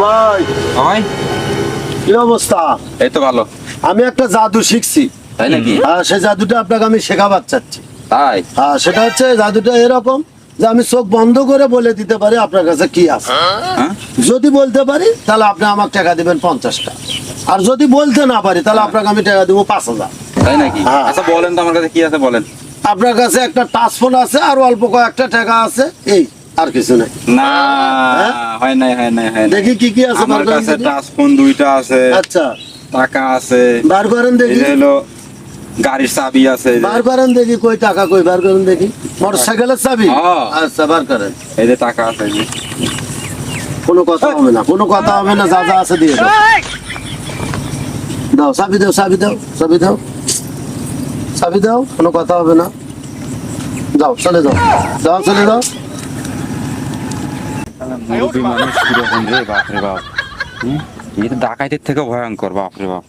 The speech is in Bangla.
ভাই ভাই কি অবস্থা? এই তো ভালো। আমি একটা জাদু শিখছি। তাই নাকি? সেই জাদুটা আপনাকে আমি শেখাবার চাচ্ছি। তাই? সেটা হচ্ছে জাদুটা এরকম যে আমি চোখ বন্ধ করে বলে দিতে পারি আপনার কাছে কি আছে। হ্যাঁ? যদি বলতে পারি তাহলে আপনি আমাকে টাকা দিবেন 50টা, আর যদি বলতে না পারি তাহলে আপনাকে আমি টাকা দেবো 5000। তাই নাকি? হ্যাঁ। আচ্ছা বলেন তো, আমার কাছে কি আছে বলেন। আপনার কাছে একটা টাচ ফোন আছে আর অল্প কয়েকটা টাকা আছে, এই আর কিছু নাই। না, হ্যাঁ? হয় নাই। দেখি কি কি আছে, আমার বার করেন কাছে দেখি। টাচ ফোন 2টা আছে, আচ্ছা টাকা আছে, বার করেন এই দেখি। যে হলো গাড়ির চাবি আছে, এই যে- বার করেন দেখি, কই টাকা কই, বার করেন দেখি। মোটরসাইকেলের চাবি? হ্যাঁ। আচ্ছা বার করেন। এই যে টাকা আছে, এই যে। কোনো কথা হবে না, কোনো কথা হবে না, যা যা আছে দিয়ে দাও। দাও চাবি দাও, চাবি দাও, চাবি দাও, চাবি দাও, কোনো কথা হবে না। যাও চলে যাও, যাও চলে যাও। মুরগি মানুষ কিরকম রে, বাপ রে বাপ। এই তো ডাকাইতের থেকে ভয়ঙ্কর, বাপ রে বাপ।